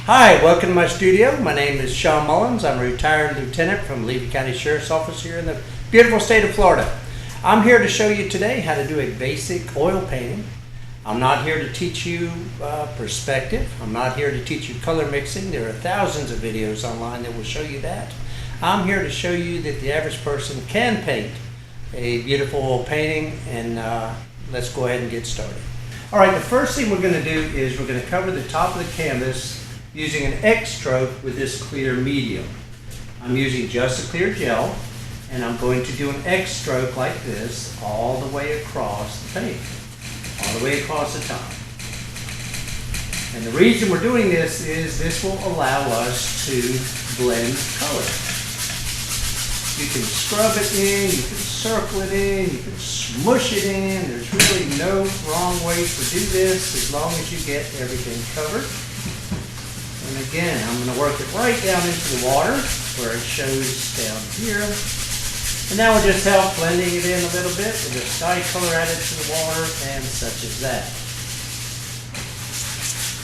Hi, welcome to my studio. My name is Sean Mullins. I'm a retired lieutenant from Levy County Sheriff's Office here in the beautiful state of Florida. I'm here to show you today how to do a basic oil painting. I'm not here to teach you perspective. I'm not here to teach you color mixing. There are thousands of videos online that will show you that. I'm here to show you that the average person can paint a beautiful oil painting, and let's go ahead and get started. All right, the first thing we're going to do is we're going to cover the top of the canvas using an X stroke with this clear medium. I'm using just a clear gel, and I'm going to do an X stroke like this all the way across the paint, all the way across the top. And the reason we're doing this is this will allow us to blend color. You can scrub it in, you can circle it in, you can smush it in. There's really no wrong way to do this as long as you get everything covered. And again, I'm going to work it right down into the water where it shows down here. And that will just help blending it in a little bit with the sky color added to the water and such as that.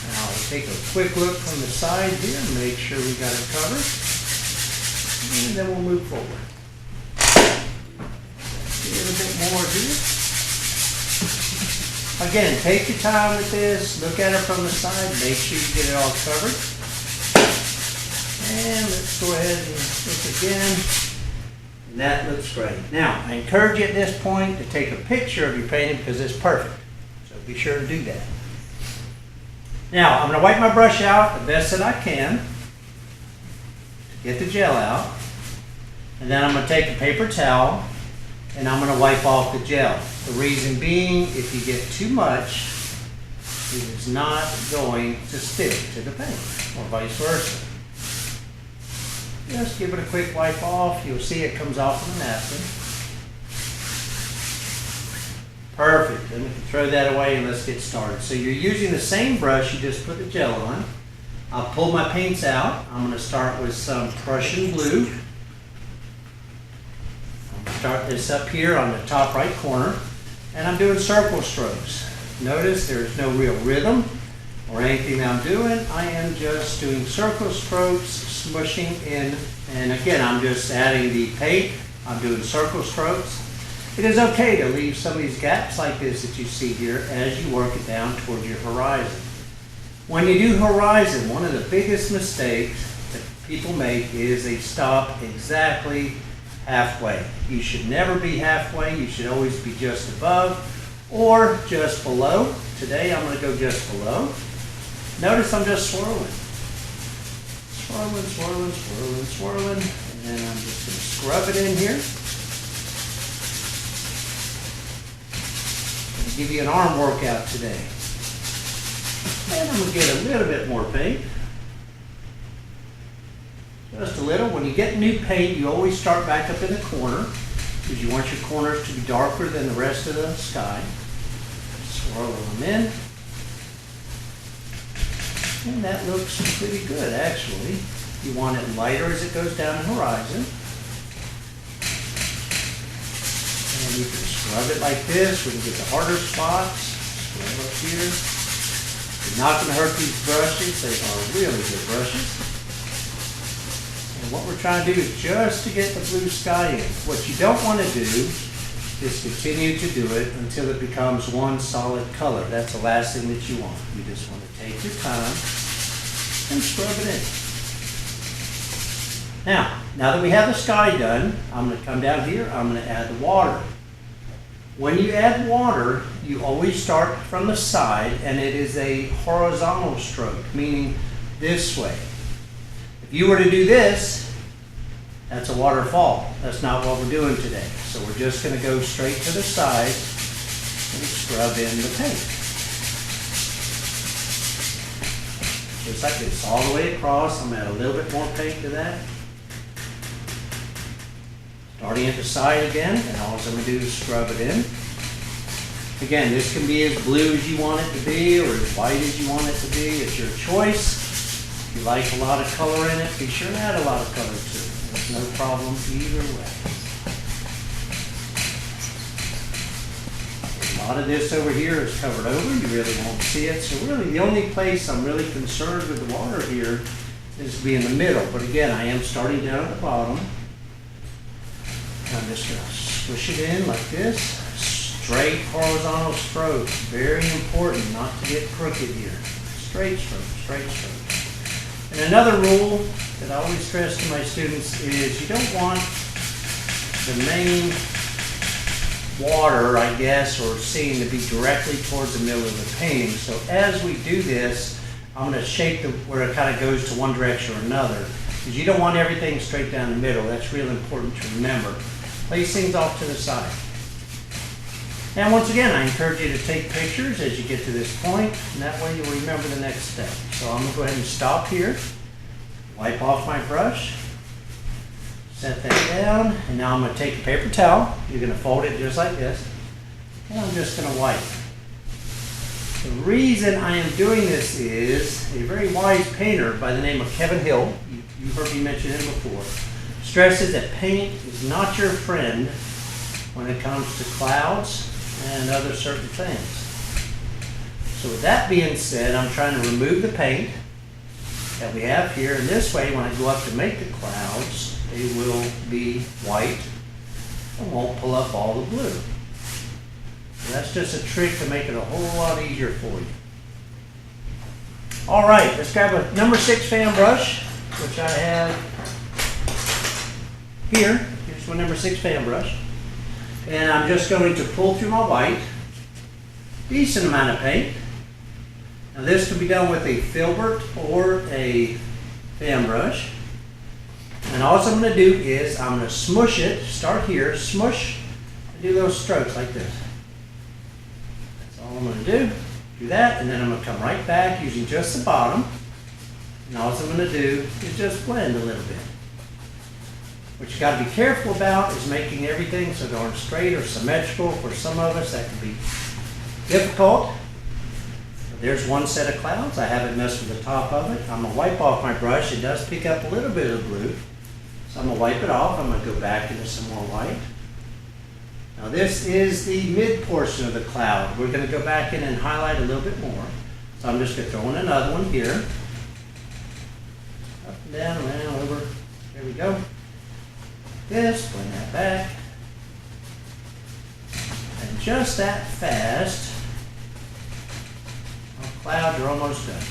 Now we'll take a quick look from the side here and make sure we got it covered. And then we'll move forward. A little bit more here. Again, take your time with this. Look at it from the side. Make sure you get it all covered. And let's go ahead and look again. And that looks great. Now, I encourage you at this point to take a picture of your painting because it's perfect. So be sure to do that. Now, I'm going to wipe my brush out the best that I can to get the gel out. And then I'm going to take a paper towel and I'm going to wipe off the gel. The reason being, if you get too much, it is not going to stick to the paint, or vice versa. Just give it a quick wipe off. You'll see it comes off on the napkin. Perfect. Then we can throw that away and let's get started. So you're using the same brush you just put the gel on. I'll pull my paints out. I'm going to start with some Prussian Blue. I'm going to start this up here on the top right corner. And I'm doing circle strokes. Notice there's no real rhythm or anything that I'm doing. I am just doing circle strokes, smushing in, and again, I'm just adding the paint. I'm doing circle strokes. It is okay to leave some of these gaps like this that you see here as you work it down towards your horizon. When you do horizon, one of the biggest mistakes that people make is they stop exactly halfway. You should never be halfway. You should always be just above or just below. Today I'm going to go just below. Notice I'm just swirling. Swirling, swirling, swirling, swirling. And then I'm just going to scrub it in here. I'm going to give you an arm workout today. And I'm going to get a little bit more paint. Just a little. When you get new paint, you always start back up in the corner because you want your corners to be darker than the rest of the sky. Swirl them in. And that looks pretty good, actually. You want it lighter as it goes down the horizon. And you can scrub it like this. We can get the harder spots. Scrub up here. You're not going to hurt these brushes. They are really good brushes. And what we're trying to do is just to get the blue sky in. What you don't want to do is continue to do it until it becomes one solid color. That's the last thing that you want. You just want to take your time and scrub it in. Now that we have the sky done, I'm going to come down here. I'm going to add the water. When you add water, you always start from the side, and it is a horizontal stroke, meaning this way. If you were to do this, that's a waterfall. That's not what we're doing today. So we're just going to go straight to the side and scrub in the paint. just like this, all the way across. I'm going to add a little bit more paint to that. Starting at the side again, and all I'm going to do is scrub it in. Again, this can be as blue as you want it to be, or as white as you want it to be. It's your choice. If you like a lot of color in it, be sure to add a lot of color to it. There's no problem either way. A lot of this over here is covered over. You really won't see it. So really, the only place I'm really concerned with the water here is to be in the middle. But again, I am starting down at the bottom. I'm just going to swish it in like this. Straight horizontal strokes. Very important not to get crooked here. Straight strokes, straight strokes. And another rule that I always stress to my students is you don't want the main water, I guess, or scene to be directly towards the middle of the painting. So as we do this, I'm going to shape where it kind of goes to one direction or another. Because you don't want everything straight down the middle. That's real important to remember. Place things off to the side. And once again, I encourage you to take pictures as you get to this point, and that way you'll remember the next step. So I'm going to go ahead and stop here, wipe off my brush, set that down, and now I'm going to take a paper towel. You're going to fold it just like this, and I'm just going to wipe. The reason I am doing this is a very wise painter by the name of Kevin Hill, you've heard me mention him before, stresses that paint is not your friend when it comes to clouds and other certain things. So with that being said, I'm trying to remove the paint that we have here, and this way when I go up to make the clouds, they will be white and won't pull up all the blue. So that's just a trick to make it a whole lot easier for you. All right, let's grab a number 6 fan brush, which I have here. Here's my number 6 fan brush. And I'm just going to pull through my white, decent amount of paint. Now this can be done with a filbert or a fan brush. And all I'm going to do is I'm going to smush it, start here, smush, and do those strokes like this. That's all I'm going to do. Do that, and then I'm going to come right back using just the bottom. And all I'm going to do is just blend a little bit. What you got to be careful about is making everything so darn straight or symmetrical. For some of us, that can be difficult. There's one set of clouds. I haven't messed with the top of it. I'm going to wipe off my brush. It does pick up a little bit of blue. So I'm going to wipe it off. I'm going to go back into some more white. Now this is the mid portion of the cloud. We're going to go back in and highlight a little bit more. So I'm just going to throw in another one here. Up and down, around, over. There we go. This, blend that back. And just that fast, our clouds are almost done.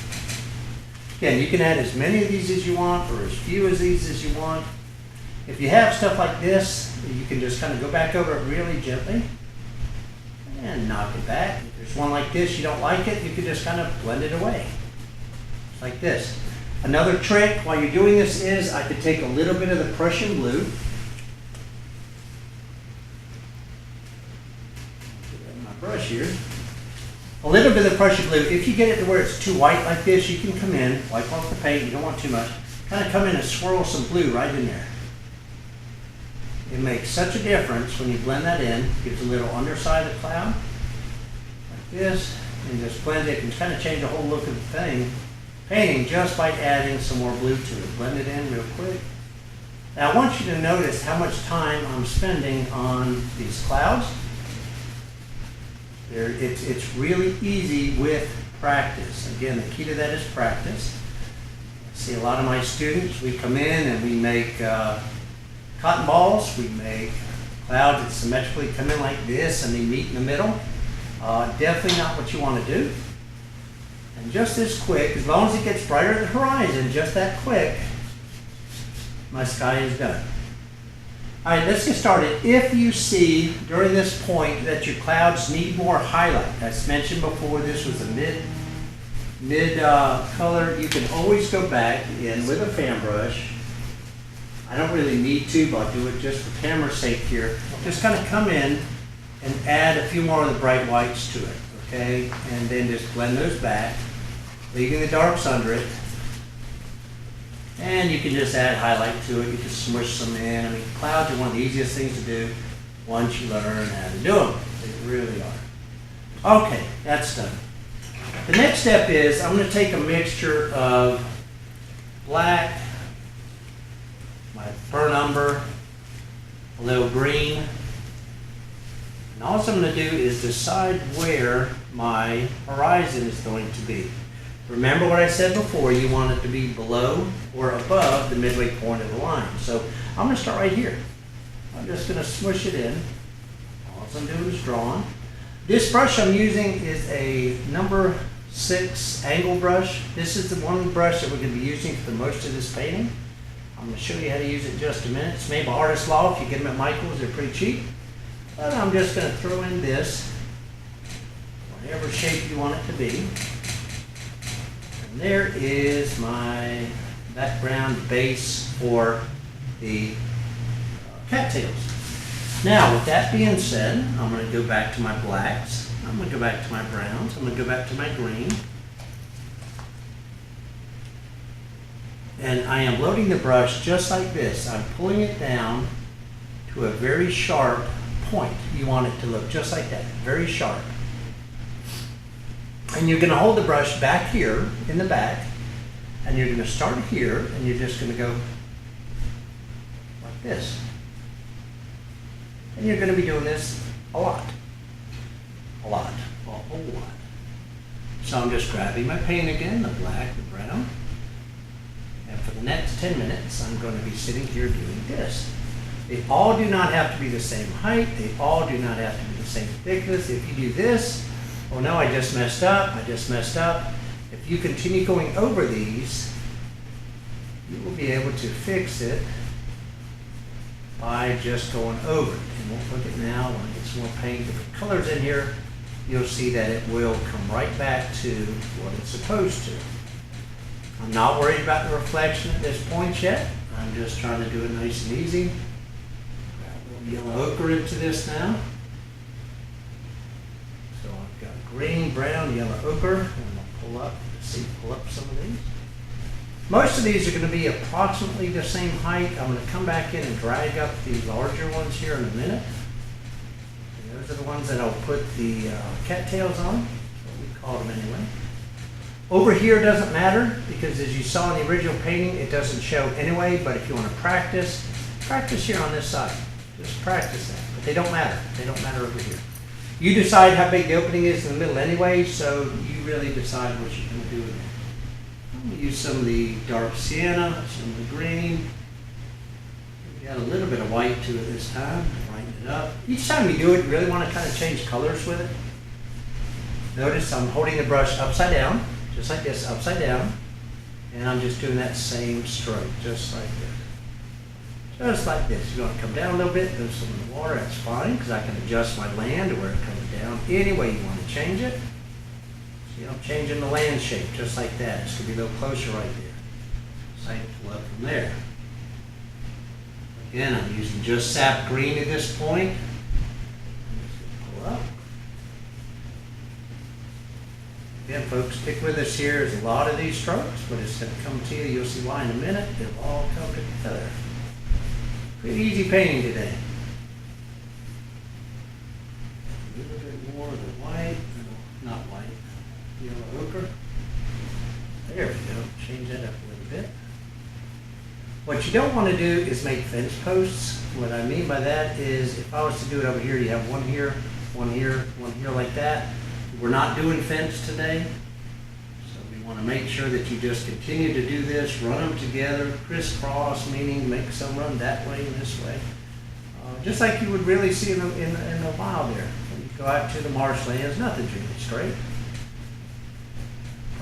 Again, you can add as many of these as you want or as few of these as you want. If you have stuff like this, you can just kind of go back over it really gently and knock it back. If there's one like this, you don't like it, you can just kind of blend it away. Like this. Another trick while you're doing this is I could take a little bit of the Prussian Blue. Brush here. A little bit of Prussian Blue. If you get it to where it's too white like this, you can come in, wipe off the paint, you don't want too much, kind of come in and swirl some blue right in there. It makes such a difference when you blend that in. Gives a little underside of the cloud, like this, and just blend it and kind of change the whole look of the thing. Painting just by adding some more blue to it. Blend it in real quick. Now I want you to notice how much time I'm spending on these clouds. It's really easy with practice. Again, the key to that is practice. I see a lot of my students, we come in and we make cotton balls, we make clouds that symmetrically come in like this and they meet in the middle. Definitely not what you want to do. And just this quick, as long as it gets brighter at the horizon, just that quick, my sky is done. All right, let's get started. If you see during this point that your clouds need more highlight, as mentioned before, this was a mid color, you can always go back in with a fan brush. I don't really need to, but I'll do it just for camera's sake here. Just kind of come in and add a few more of the bright whites to it, okay? And then just blend those back, leaving the darks under it. And you can just add highlight to it. You can smush some in. I mean, clouds are one of the easiest things to do once you learn how to do them. They really are. Okay, that's done. The next step is I'm going to take a mixture of black, my burnt umber, a little green, and all I'm going to do is decide where my horizon is going to be. Remember what I said before, you want it to be below or above the midway point of the line. So I'm going to start right here. I'm just going to smush it in. All I'm doing is drawing. This brush I'm using is a number 6 angle brush. This is the one brush that we're going to be using for most of this painting. I'm going to show you how to use it in just a minute. It's made by Artist Law. If you get them at Michael's, they're pretty cheap. But I'm just going to throw in this, whatever shape you want it to be. And there is my background base for the cattails. Now, with that being said, I'm going to go back to my blacks. I'm going to go back to my browns. I'm going to go back to my green. And I am loading the brush just like this. I'm pulling it down to a very sharp point. You want it to look just like that, very sharp. And you're going to hold the brush back here in the back, and you're going to start here, and you're just going to go like this. And you're going to be doing this a lot, a whole lot. So I'm just grabbing my paint again, the black, the brown, and for the next 10 minutes, I'm going to be sitting here doing this. They all do not have to be the same height. They all do not have to be the same thickness. If you do this, oh no, I just messed up, If you continue going over these, you will be able to fix it by just going over it. And we'll look at now, when I get some more paint, different colors in here, you'll see that it will come right back to what it's supposed to. I'm not worried about the reflection at this point yet. I'm just trying to do it nice and easy. Grab a little yellow ochre into this now. So I've got green, brown, yellow ochre. I'm going to pull up some of these. Most of these are going to be approximately the same height. I'm going to come back in and drag up the larger ones here in a minute. And those are the ones that I'll put the cattails on. That's what we call them anyway. Over here doesn't matter because as you saw in the original painting, it doesn't show anyway, but if you want to practice here on this side. Just practice that, but they don't matter. They don't matter over here. You decide how big the opening is in the middle anyway, so you really decide what you're going to do with it. I'm going to use some of the dark sienna, some of the green. We got a little bit of white to it this time to brighten it up. Each time you do it, you really want to kind of change colors with it. Notice I'm holding the brush upside down, just like this, upside down. And I'm just doing that same stroke, just like this. Just like this. You want to come down a little bit, there's some in the water, that's fine, because I can adjust my land to where it comes down any way you want to change it. See, I'm changing the land shape just like that. It's going to be a little closer right there. So I can pull up from there. Again, I'm using just Sap Green at this point. Pull up. Again, folks, stick with us here. There's a lot of these strokes, but it's going to come to you. You'll see why in a minute. They'll all come together. Pretty easy painting today. A little bit more of the white, not white, yellow ochre. There we go. Change that up a little bit. What you don't want to do is make fence posts. What I mean by that is if I was to do it over here, you have one here, one here, one here like that. We're not doing fence today. Want to make sure that you just continue to do this, run them together, crisscross, meaning make some run that way and this way. Just like you would really see in the wild there. When you go out to the marshlands, nothing's really straight.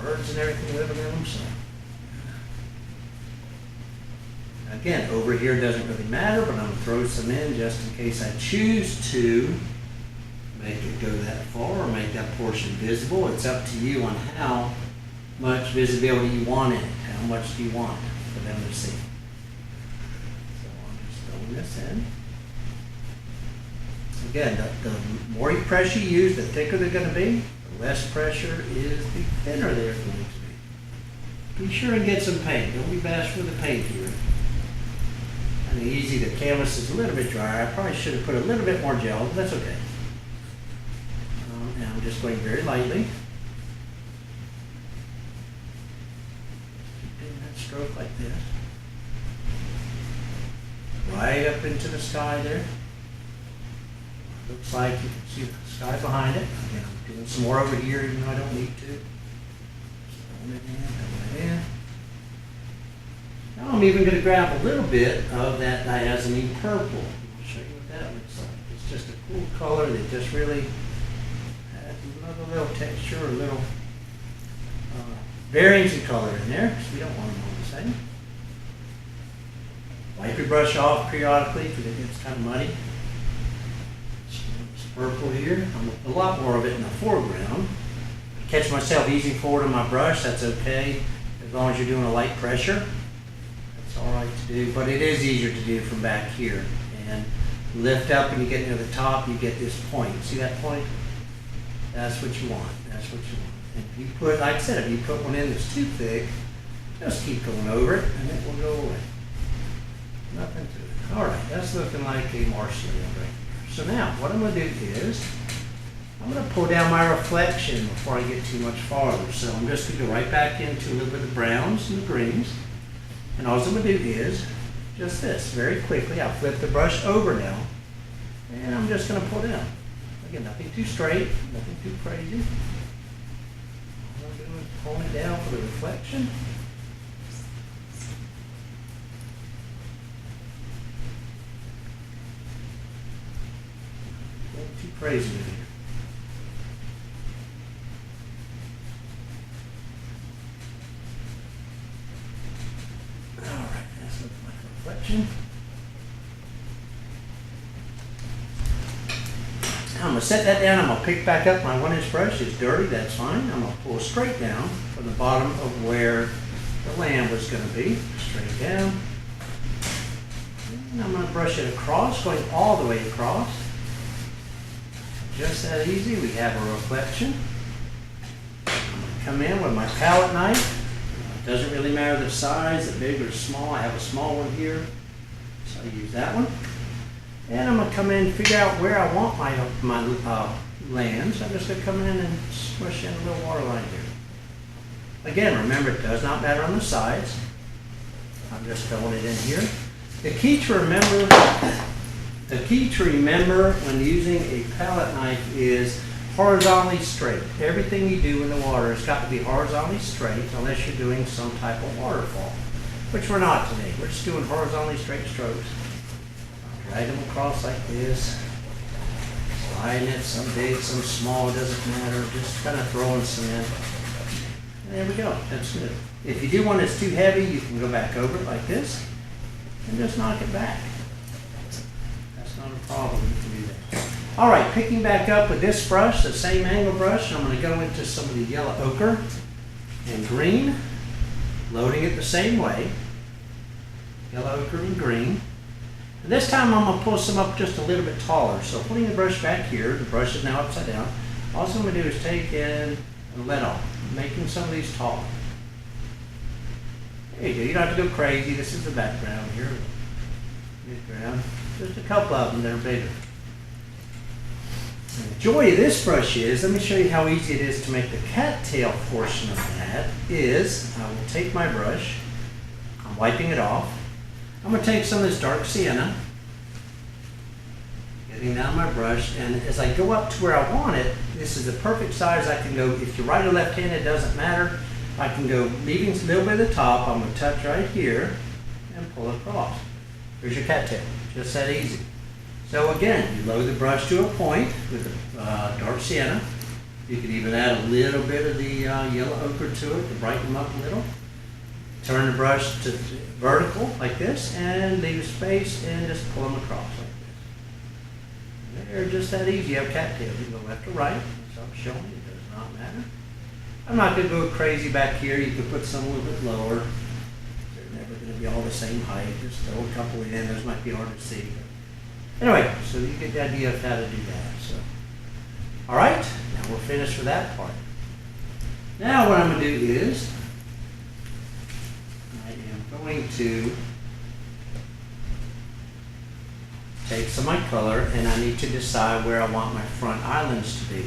Birds and everything living in them. So. Again, over here doesn't really matter, but I'm going to throw some in just in case I choose to make it go that far or make that portion visible. It's up to you on how much visibility you want in it. How much do you want for them to see? So I'm just throwing this in. Again, the more pressure you use, the thicker they're going to be. The less pressure is, the thinner they're going to be. be sure and get some paint. Don't be bashful with the paint here. Kind of easy. The canvas is a little bit dry. I probably should have put a little bit more gel, but that's okay. And I'm just going very lightly. Keeping that stroke like this. Right up into the sky there. Looks like you can see the sky behind it. Again, I'm doing some more over here even though I don't need to. Now I'm even going to grab a little bit of that Diazenine Purple. I'll show you what that looks like. It's just a cool color that just really has another little texture, a little variance in color in there, because we don't want them all the same. Wipe your brush off periodically because it gets kind of muddy. This purple here, a lot more of it in the foreground. Catch myself easing forward on my brush, that's okay, as long as you're doing a light pressure. That's all right to do, but it is easier to do from back here. And lift up and you get near the top, you get this point. See that point? That's what you want. That's what you want. And if you put, like I said, if you put one in that's too thick, just keep going over it and it will go away. Nothing to it. All right, that's looking like a marshmallow right here. So now, what I'm going to do is, I'm going to pull down my reflection before I get too much farther. So I'm just going to go right back into a little bit of the browns and the greens. And all I'm going to do is just this. Very quickly, I'll flip the brush over now. And I'm just going to pull down. Again, nothing too straight, nothing too crazy. All I'm doing is pulling it down for the reflection. Nothing too crazy in here. Reflection. I'm going to set that down. I'm going to pick back up my 1-inch brush. It's dirty, that's fine. I'm going to pull straight down from the bottom of where the lamb was going to be. Straight down. And I'm going to brush it across, going all the way across. Just that easy. We have a reflection. I'm going to come in with my palette knife. Doesn't really matter the size, the big or small. I have a small one here, so I use that one. And I'm going to come in and figure out where I want my land. So I'm just going to come in and smush in a little water line here. Again, remember, it does not matter on the sides. I'm just filling it in here. The key to remember when using a palette knife is horizontally straight. Everything you do in the water has got to be horizontally straight unless you're doing some type of waterfall, which we're not today. We're just doing horizontally straight strokes. I'll drag them across like this, sliding it, some big, some small, doesn't matter, just kind of throwing some in. There we go, that's good. If you do one that's too heavy, you can go back over it like this and just knock it back. That's not a problem, you can do that. All right, picking back up with this brush, the same angle brush, I'm going to go into some of the yellow ochre and green, loading it the same way, yellow ochre and green. And this time I'm going to pull some up just a little bit taller. So putting the brush back here, the brush is now upside down. All I'm going to do is take in and let off, making some of these taller. There you go, you don't have to go crazy. This is the background here, midground. Just a couple of them that are bigger. And the joy of this brush is, let me show you how easy it is to make the cattail portion of that, is I will take my brush, I'm wiping it off, I'm going to take some of this dark sienna, getting down my brush, and as I go up to where I want it, this is the perfect size. I can go, if you're right or left handed, it doesn't matter. I can go, leaving a little bit at the top, I'm going to touch right here and pull it across. Here's your cattail, just that easy. So again, you load the brush to a point with the dark sienna. You can even add a little bit of the yellow ochre to it to brighten them up a little. Turn the brush to vertical like this and leave a space and just pull them across like this. They're just that easy. You have cattails. You can go left or right. So I'm showing you, it does not matter. I'm not going to go crazy back here. You can put some a little bit lower. They're never going to be all the same height. Just throw a couple in. Those might be hard to see. Anyway, so you get the idea of how to do that. So, all right, now we're finished with that part. Now what I'm going to do is going to take some of my color, and I need to decide where I want my front islands to be.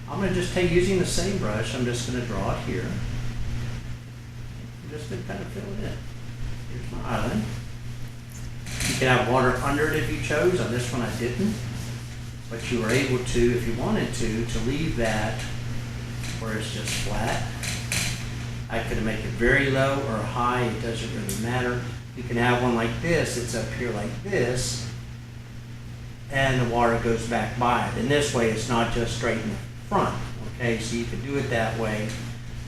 I'm going to just take, using the same brush, I'm just going to draw it here. I'm just going to kind of fill it in. Here's my island. You can have water under it if you chose. On this one I didn't. But you were able to, if you wanted to leave that where it's just flat. I could make it very low or high, it doesn't really matter. You can have one like this, it's up here like this, and the water goes back by it. And this way it's not just straight in the front, okay? So you can do it that way.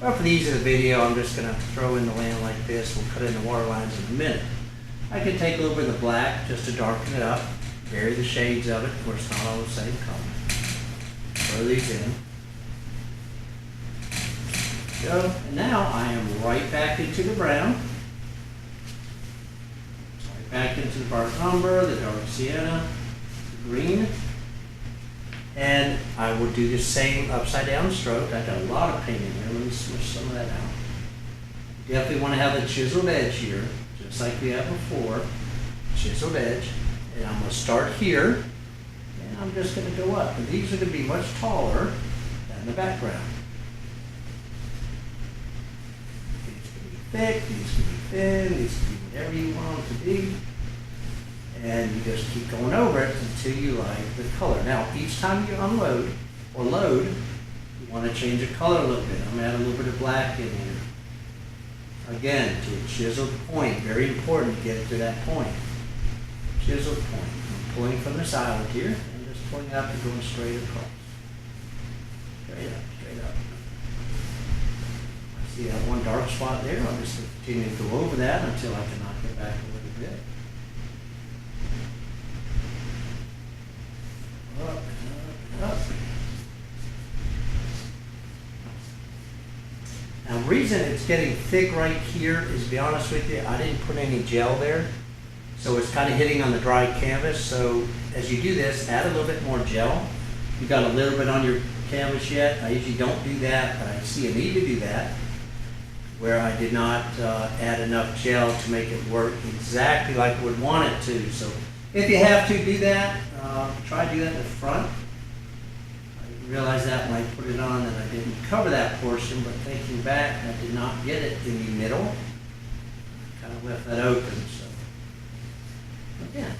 Well, for the ease of the video, I'm just gonna throw in the land like this. We'll cut in the water lines in a minute. I can take a little bit of the black just to darken it up, vary the shades of it. Of course, not all the same color. Throw these in. Go. And now I am right back into the brown. Right back into the dark umber, the dark sienna, the green. And I will do the same upside down stroke. I got a lot of paint in here. Let me smush some of that out. You definitely want to have a chiseled edge here, just like we had before. Chiseled edge. And I'm going to start here. And I'm just going to go up. And these are going to be much taller than the background. These can be thick, these can be thin, these can be whatever you want them to be. And you just keep going over it until you like the color. Now, each time you unload or load, you want to change the color a little bit. I'm going to add a little bit of black in here. Again, to a chiseled point. Very important to get it to that point. Chiseled point. I'm pulling from this island here and just pulling up and going straight across. Straight up, straight up. I see that one dark spot there. I'll just continue to go over that until I can knock it back a little bit. Up and up and up. Now, the reason it's getting thick right here is, to be honest with you, I didn't put any gel there. So it's kind of hitting on the dry canvas. So as you do this, add a little bit more gel. You got a little bit on your canvas yet. I usually don't do that, but I see a need to do that, where I did not add enough gel to make it work exactly like I would want it to. So if you have to do that, try to do that in the front. I realized that when I put it on that I didn't cover that portion, but thinking back, I did not get it in the middle. I kind of left that open. So again,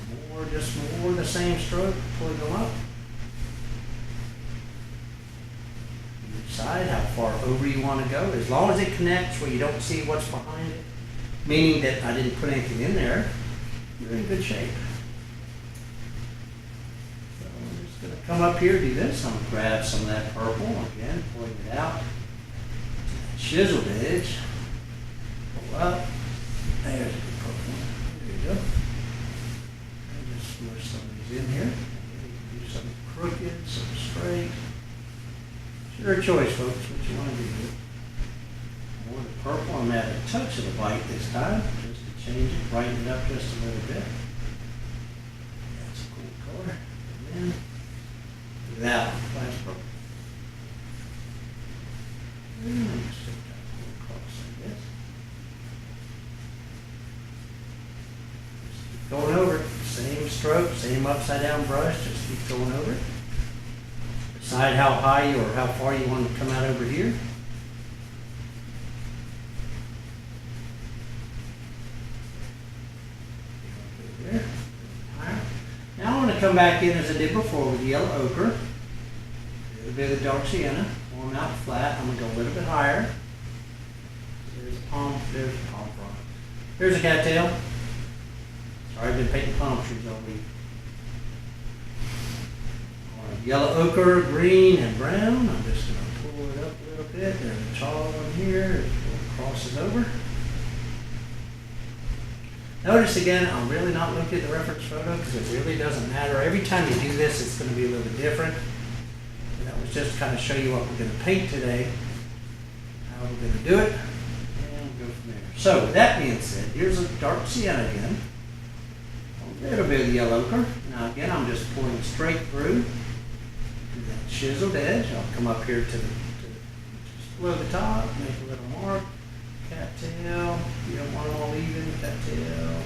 just more the same stroke, pulling them up. You decide how far over you want to go. As long as it connects where you don't see what's behind it, meaning that I didn't put anything in there, you're in good shape. Going to come up here, do this. I'm going to grab some of that purple, again, pulling it out. Chiseled edge. Pull up. There's a good purple one. There you go. And just smush some of these in here. Do some crooked, some straight. It's your choice, folks, what you want to do. More the purple. I'm going to add a touch of the white this time, just to change it, brighten it up just a little bit. That's a cool color. And then that one, that's purple. Just take that across like this. Just keep going over it. Same stroke, same upside down brush, just keep going over it. Decide how high or how far you want to come out over here. There. Higher. Now I want to come back in as I did before with the yellow ochre, a little bit of the dark sienna, pull them out flat. I'm going to go a little bit higher. There's a palm frond. There's a cattail. Sorry, I've been painting palm trees all week. Yellow ochre, green, and brown. I'm just going to pull it up a little bit. There's a tall one here. It crosses over. Notice again, I'm really not looking at the reference photo because it really doesn't matter. Every time you do this, it's going to be a little bit different. And that was just to kind of show you what we're going to paint today, how we're going to do it, and go from there. So with that being said, here's a dark sienna again. A little bit of the yellow ochre. Now again, I'm just pulling straight through to that chiseled edge. I'll come up here to just below the top, make a little mark, cattail. cattail. You don't want them all even. Cattail.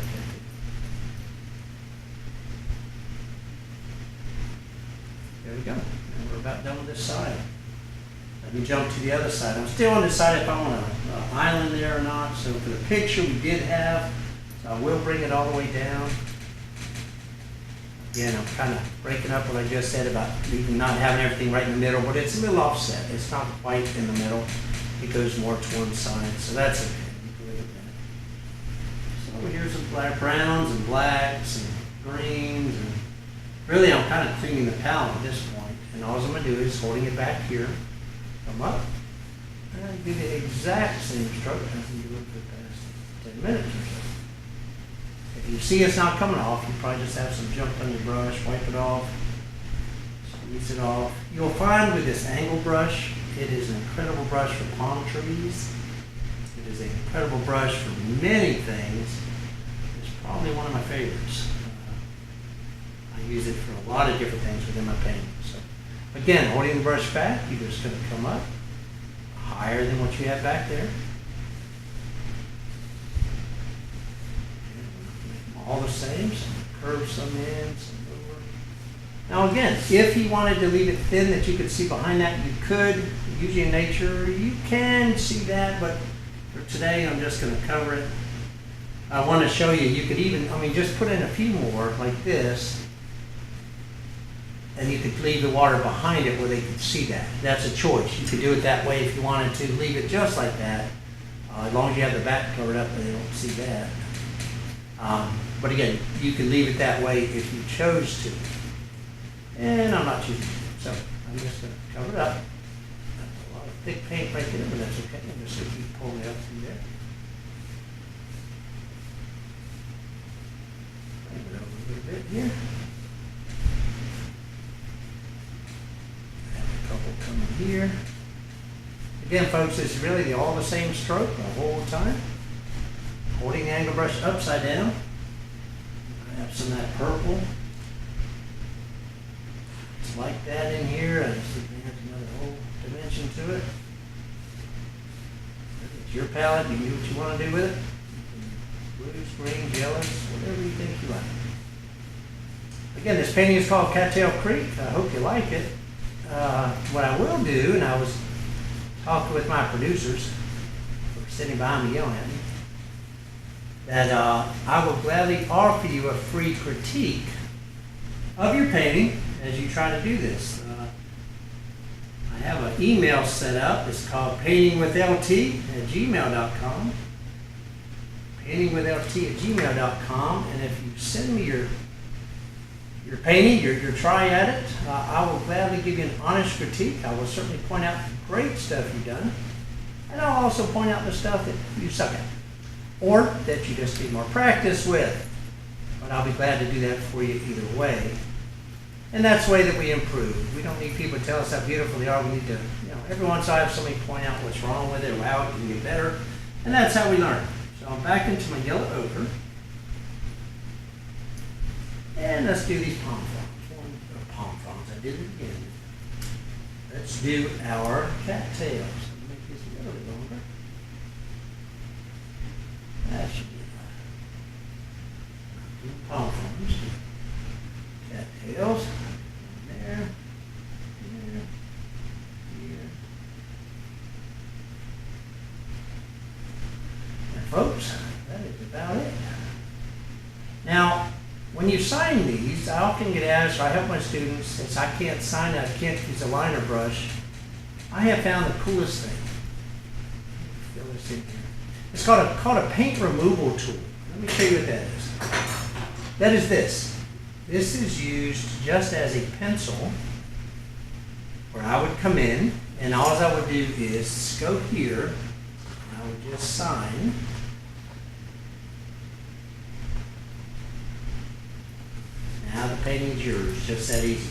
There we go. And we're about done with this side. Let me jump to the other side. I'm still undecided if I want an island there or not. So for the picture we did have, so I will bring it all the way down. Again, I'm kind of breaking up what I just said about even not having everything right in the middle, but it's a little offset. It's not quite in the middle. It goes more to one side, so that's okay. You can leave it there. So here's some black browns and blacks and greens, and really I'm kind of cleaning the palette at this point. And all I'm going to do is holding it back here, come up, and do the exact same stroke as you do for the past 10 minutes or so. If you see it's not coming off, you probably just have some junk on your brush, wipe it off, squeeze it off. You'll find with this angle brush, it is an incredible brush for palm trees. It is an incredible brush for many things. It's probably one of my favorites. I use it for a lot of different things within my painting. So again, holding the brush back, you're just going to come up higher than what you have back there. All the same, some curve some in, some over. Now again, if you wanted to leave it thin that you could see behind that, you could. Usually in nature, you can see that, but for today, I'm just going to cover it. I want to show you, you could even, just put in a few more like this, and you could leave the water behind it where they could see that. That's a choice. You could do it that way if you wanted to. Leave it just like that, as long as you have the back covered up and they don't see that. But again, you can leave it that way if you chose to. And I'm not choosing to. So I'm just going to cover it up. That's a lot of thick paint right there, but that's okay. I'm just going to keep pulling it up through there. Bring it over a little bit here. Have a couple coming here. Again, folks, it's really all the same stroke the whole time. Holding the angle brush upside down. I have some of that purple. It's like that in here. I just think it has another whole dimension to it. It's your palette. You can do what you want to do with it. Blues, greens, yellows, whatever you think you like. Again, this painting is called Cattail Creek. I hope you like it. What I will do, and I was talking with my producers, who are sitting behind me yelling at me, that I will gladly offer you a free critique of your painting as you try to do this. I have an email set up. It's called paintingwithlt@gmail.com. paintingwithlt@gmail.com. And if you send me your painting, your try at it, I will gladly give you an honest critique. I will certainly point out the great stuff you've done, and I'll also point out the stuff that you suck at, or that you just need more practice with. But I'll be glad to do that for you either way. And that's the way that we improve. We don't need people to tell us how beautiful they are. We need to, every once in a while have somebody point out what's wrong with it or how it can get better. And that's how we learn. So I'm back into my yellow ochre. And let's do these palm fronds. Palm fronds, I did it again. Let's do our cattails. Let me make this a little bit longer. That should be enough. Palm fronds. Cattails. There. Here. Here. And folks, that is about it. Now, when you sign these, I often get asked, or I help my students, since I can't sign it, I can't use a liner brush, I have found the coolest thing. Fill this in here. It's called a paint removal tool. Let me show you what that is. That is this. This is used just as a pencil, where I would come in, and all I would do is go here, and I would just sign. Now the painting is yours, just that easy.